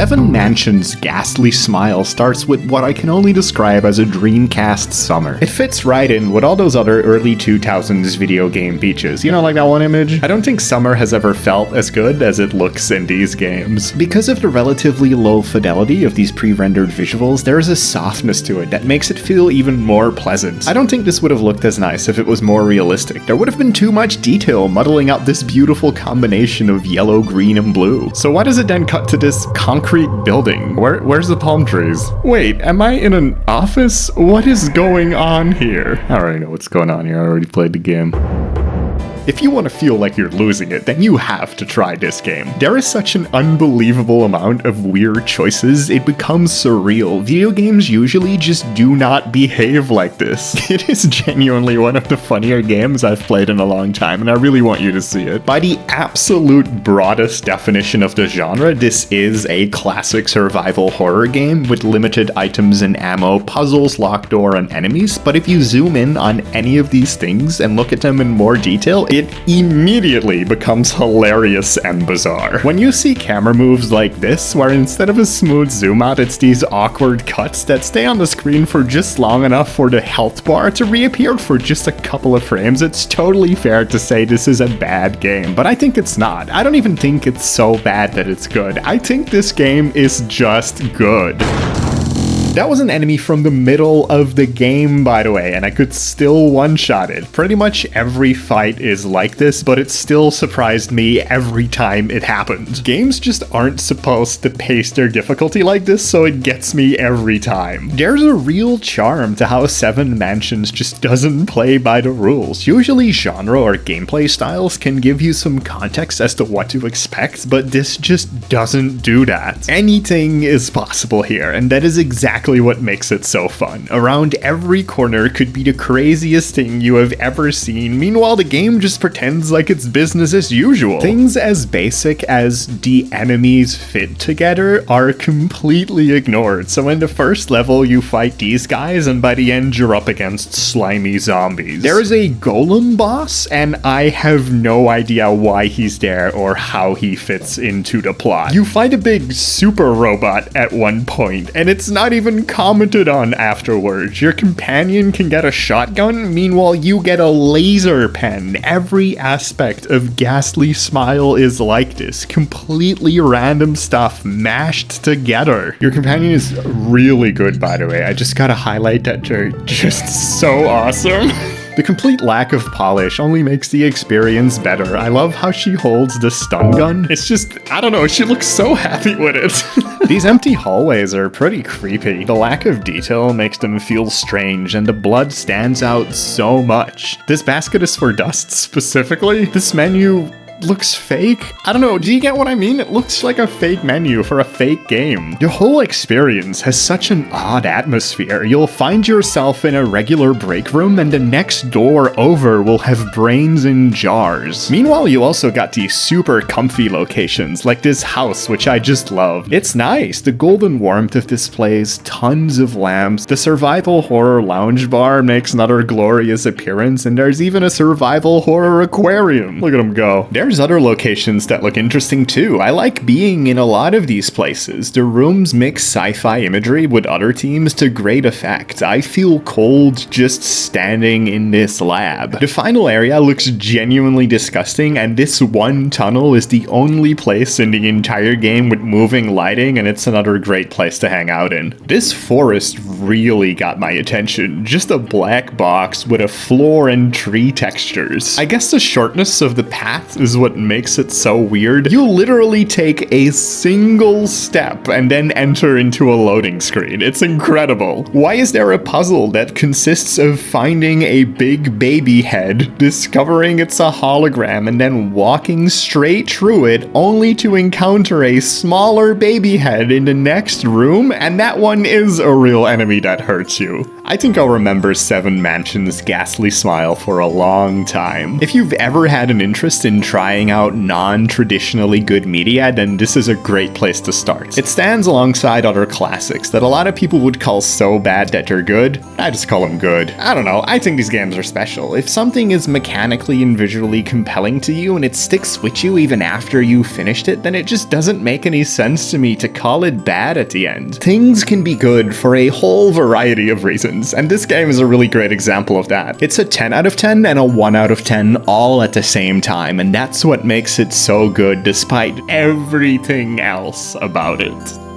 Seven Mansion's ghastly smile starts with what I can only describe as a Dreamcast summer. It fits right in with all those other early 2000s video game beaches. You know, like that one image? I don't think summer has ever felt as good as it looks in these games. Because of the relatively low fidelity of these pre-rendered visuals, there is a softness to it that makes it feel even more pleasant. I don't think this would have looked as nice if it was more realistic. There would have been too much detail muddling up this beautiful combination of yellow, green, and blue. So why does it then cut to this concrete building? Where's the palm trees? Wait, am I in an office? What is going on here? I already know what's going on here. I already played the game. If you want to feel like you're losing it, then you have to try this game. There is such an unbelievable amount of weird choices, it becomes surreal. Video games usually just do not behave like this. It is genuinely one of the funnier games I've played in a long time, and I really want you to see it. By the absolute broadest definition of the genre, this is a classic survival horror game with limited items and ammo, puzzles, locked door, and enemies, but if you zoom in on any of these things and look at them in more detail, it immediately becomes hilarious and bizarre. When you see camera moves like this, where instead of a smooth zoom out, it's these awkward cuts that stay on the screen for just long enough for the health bar to reappear for just a couple of frames, it's totally fair to say this is a bad game. But I think it's not. I don't even think it's so bad that it's good. I think this game is just good. That was an enemy from the middle of the game, by the way, and I could still one-shot it. Pretty much every fight is like this, but it still surprised me every time it happened. Games just aren't supposed to pace their difficulty like this, so it gets me every time. There's a real charm to how Seven Mansions just doesn't play by the rules. Usually genre or gameplay styles can give you some context as to what to expect, but this just doesn't do that. Anything is possible here, and that is exactly what makes it so fun. Around every corner could be the craziest thing you have ever seen, meanwhile the game just pretends like it's business as usual. Things as basic as the enemies fit together are completely ignored, so in the first level you fight these guys and by the end you're up against slimy zombies. There is a golem boss and I have no idea why he's there or how he fits into the plot. You fight a big super robot at one point and it's not even commented on afterwards. Your companion can get a shotgun, meanwhile you get a laser pen. Every aspect of Ghastly Smile is like this. Completely random stuff mashed together. Your companion is really good, by the way. I just gotta highlight that they're just so awesome. The complete lack of polish only makes the experience better. I love how she holds the stun gun. It's just, I don't know, she looks so happy with it. These empty hallways are pretty creepy. The lack of detail makes them feel strange, and the blood stands out so much. This basket is for dust specifically. This menu looks fake. I don't know, do you get what I mean? It looks like a fake menu for a fake game. The whole experience has such an odd atmosphere. You'll find yourself in a regular break room and the next door over will have brains in jars. Meanwhile, you also got these super comfy locations, like this house, which I just love. It's nice. The golden warmth of this place, tons of lamps. The survival horror lounge bar makes another glorious appearance, and there's even a survival horror aquarium. Look at them go. There's other locations that look interesting too. I like being in a lot of these places. The rooms mix sci-fi imagery with other themes to great effect. I feel cold just standing in this lab. The final area looks genuinely disgusting, and this one tunnel is the only place in the entire game with moving lighting, and it's another great place to hang out in. This forest really got my attention. Just a black box with a floor and tree textures. I guess the shortness of the path is what makes it so weird. You literally take a single step and then enter into a loading screen. It's incredible. Why is there a puzzle that consists of finding a big baby head, discovering it's a hologram, and then walking straight through it only to encounter a smaller baby head in the next room? And that one is a real enemy that hurts you. I think I'll remember Seven Mansion's ghastly smile for a long time. If you've ever had an interest in trying out non-traditionally good media, then this is a great place to start. It stands alongside other classics that a lot of people would call so bad that they're good. I just call them good. I don't know, I think these games are special. If something is mechanically and visually compelling to you and it sticks with you even after you finished it, then it just doesn't make any sense to me to call it bad at the end. Things can be good for a whole variety of reasons, and this game is a really great example of that. It's a 10 out of 10 and a 1 out of 10 all at the same time, and that's what makes it so good despite everything else about it.